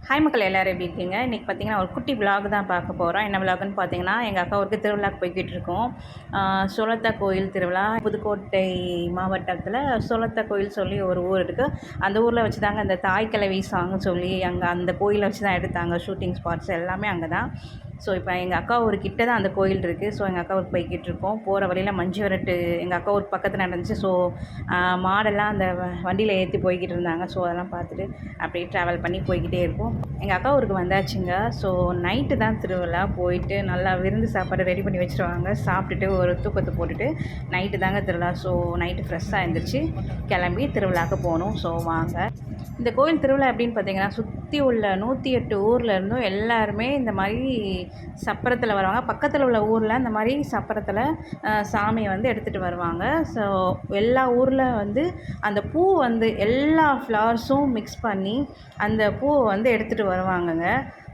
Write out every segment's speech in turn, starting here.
Hi மக்கள் எல்லோரும் எப்படி இருக்கீங்க? இன்றைக்கி பார்த்தீங்கன்னா ஒரு குட்டி விலாக் தான் பார்க்க போகிறோம். என்ன விலாக்னு பார்த்தீங்கன்னா, எங்கள் அக்கா ஊருக்கு திருவிழாக்கு போய்கிட்டு இருக்கோம். சோளத்தா கோயில் திருவிழா. புதுக்கோட்டை மாவட்டத்தில் சோளத்தா கோயில் சொல்லி ஒரு ஊர் இருக்குது. அந்த ஊரில் வச்சு தாங்க அந்த தாய் கிழவி சாங்னு சொல்லி அங்கே அந்த கோயிலை வச்சு தான் எடுத்தாங்க. ஷூட்டிங் ஸ்பாட்ஸ் எல்லாமே அங்கே தான். ஸோ இப்போ எங்கள் அக்கா ஊர் கிட்ட தான் அந்த கோயில் இருக்குது. ஸோ எங்கள் அக்கா ஊருக்கு போய்கிட்டு இருக்கோம். போகிற வழியில் மஞ்சு விரட்டு எங்கள் அக்கா ஊருக்கு பக்கத்தில் நடந்துச்சு. ஸோ மாடெல்லாம் அந்த வண்டியில் ஏற்றி போய்கிட்டு இருந்தாங்க. ஸோ அதெல்லாம் பார்த்துட்டு அப்படியே ட்ராவல் பண்ணி போய்கிட்டே இருப்போம். எங்கள் அக்கா ஊருக்கு வந்தாச்சுங்க. ஸோ நைட்டு தான் திருவிழா. போயிட்டு நல்லா விருந்து சாப்பாடு ரெடி பண்ணி வச்சுருவாங்க. சாப்பிட்டுட்டு ஒரு தூக்கத்தை போட்டுட்டு நைட்டு தாங்க திருவிழா. ஸோ நைட்டு ஃப்ரெஷ்ஷாக எழுந்திரிச்சு கிளம்பி திருவிழாவுக்கு போகணும். ஸோ வாங்க. இந்த கோயில் திருவிழா எப்படின்னு பார்த்தீங்கன்னா, சுற்றி உள்ள 108 ஊரில் இருந்தும் எல்லாருமே இந்த மாதிரி சப்பரத்தில் வருவாங்க. பக்கத்தில் உள்ள ஊரில் இந்த மாதிரி சப்பரத்தில் சாமியை வந்து எடுத்துகிட்டு வருவாங்க. ஸோ எல்லா ஊரில் வந்து அந்த பூ வந்து எல்லா ஃப்ளவர்ஸும் மிக்ஸ் பண்ணி அந்த பூவை வந்து எடுத்துகிட்டு வருவாங்கங்க.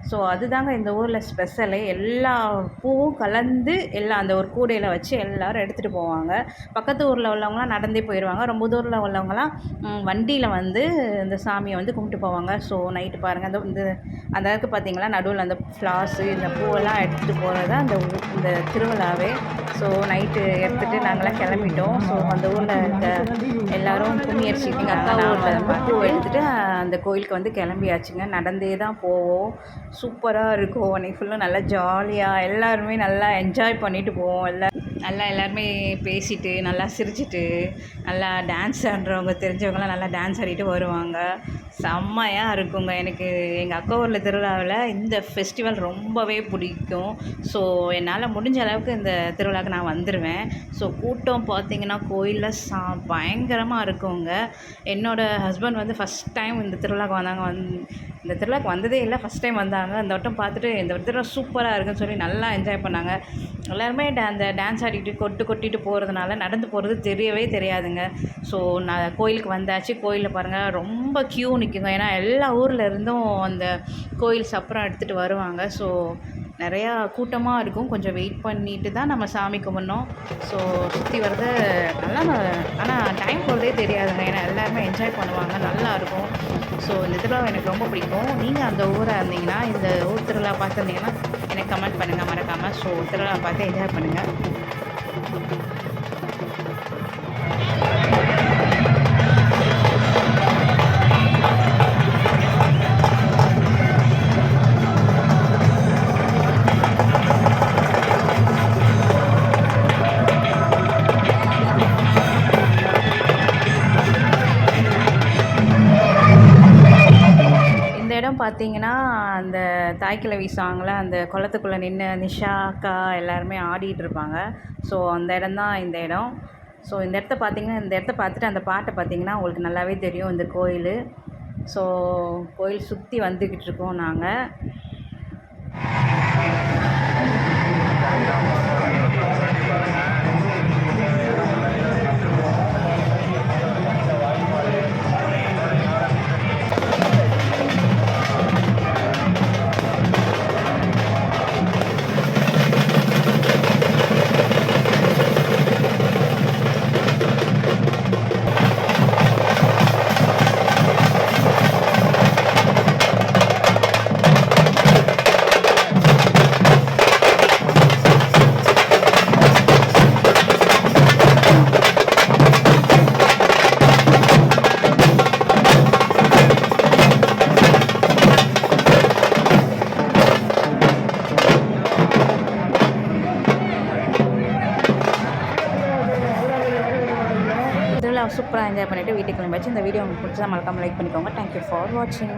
ஸோ அதுதாங்க இந்த ஊரில் ஸ்பெஷலே. எல்லா பூவும் கலந்து எல்லாம் அந்த ஒரு கூடையில் வச்சு எல்லோரும் எடுத்துகிட்டு போவாங்க. பக்கத்து ஊரில் உள்ளவங்களாம் நடந்தே போயிடுவாங்க. ரொம்ப தூரில் உள்ளவங்களாம் வண்டியில் வந்து இந்த சாமியை வந்து கும்பிட்டு போவாங்க. ஸோ நைட்டு பாருங்கள், அந்த இதுக்கு பார்த்திங்களா நடுவில் அந்த ஃப்ளார்ஸு இந்த பூவெல்லாம் எடுத்துகிட்டு போகிறது தான் இந்த திருவிழாவே. ஸோ நைட்டு எடுத்துகிட்டு நாங்களாம் கிளம்பிட்டோம். ஸோ அந்த ஊரில் இருக்க எல்லோரும் கும்மி அடிச்சுக்கிட்டு அக்கா ஊரில் பூ எடுத்துகிட்டு அந்த கோயிலுக்கு வந்து கிளம்பியாச்சுங்க. நடந்தே தான் போவோம். சூப்பராக இருக்கும். அன்றைக்கி ஃபுல்லாக நல்லா ஜாலியாக எல்லாருமே நல்லா என்ஜாய் பண்ணிவிட்டு போவோம். நல்லா எல்லாருமே பேசிட்டு நல்லா சிரிச்சிட்டு நல்லா டான்ஸ் ஆடுறவங்க தெரிஞ்சவங்களாம் நல்லா டான்ஸ் ஆடிட்டு வருவாங்க. செம்மையாக இருக்குங்க. எனக்கு எங்கள் அக்கா ஊரில் திருவிழாவில் இந்த ஃபெஸ்டிவல் ரொம்பவே பிடிக்கும். ஸோ என்னால் முடிஞ்ச அளவுக்கு இந்த திருவிழாவுக்கு நான் வந்துடுவேன். ஸோ கூட்டம் பார்த்திங்கன்னா கோயிலில் பயங்கரமாக இருக்குங்க. என்னோடய ஹஸ்பண்ட் வந்து ஃபஸ்ட் டைம் இந்த திருவிழாவுக்கு வந்தாங்க. இந்த திருவிழாவுக்கு வந்ததே இல்லை, ஃபஸ்ட் டைம் வந்தாங்க. இந்த வட்டம் பார்த்துட்டு இந்த திருவிழா சூப்பராக இருக்குன்னு சொல்லி நல்லா என்ஜாய் பண்ணாங்க. எல்லாருமே அந்த டான்ஸ் ஆடிட்டு கொட்டிட்டு போகிறதுனால நடந்து போகிறது தெரியவே தெரியாதுங்க. ஸோ நான் கோயிலுக்கு வந்தாச்சு. கோயிலில் பாருங்கள் ரொம்ப க்யூ நிற்குங்க. ஏன்னா எல்லா ஊரில் இருந்தும் அந்த கோயில் சப்பரம் எடுத்துகிட்டு வருவாங்க. ஸோ நிறையா கூட்டமாக இருக்கும். கொஞ்சம் வெயிட் பண்ணிட்டு தான் நம்ம சாமி கும்பிட்ணும். ஸோ சுற்றி வர்றது நல்லா, ஆனால் டைம் போகிறதே தெரியாதுங்க. ஏன்னா எல்லாருமே என்ஜாய் பண்ணுவாங்க, நல்லாயிருக்கும். ஸோ இந்த திருவிழா எனக்கு ரொம்ப பிடிக்கும். நீங்கள் அந்த ஊராக இருந்தீங்கன்னா, இந்த ஊர் திருவிழா பார்த்துருந்தீங்கன்னா எனக்கு கமெண்ட் பண்ணுங்கள் மறக்காமல். ஸோ திருவிழா பார்த்து என்ஜாய் பண்ணுங்கள். இடம் பார்த்தீங்கன்னா, அந்த தாய்க்கிழவி சாங்கில் அந்த குளத்துக்குள்ளே நின்று நிஷா அக்கா எல்லாருமே ஆடிட்டுருப்பாங்க. ஸோ அந்த இடம் தான் இந்த இடம். ஸோ இந்த இடத்த பார்த்திங்கன்னா, இந்த இடத்த பார்த்துட்டு அந்த பாட்டை பார்த்திங்கன்னா உங்களுக்கு நல்லாவே தெரியும் இந்த கோயில். ஸோ கோயில் சுற்றி வந்துக்கிட்டு இருக்கோம் நாங்கள். சூப்பராக என்ஜாய் பண்ணிவிட்டு வீட்டுக்கு கிளம்பியாச்சு. இந்த வீடியோ உங்களுக்கு பிடிச்சா மறக்காமல் லைக் பண்ணிக்கோங்க. தேங்க்யூ ஃபார் வாட்சிங்.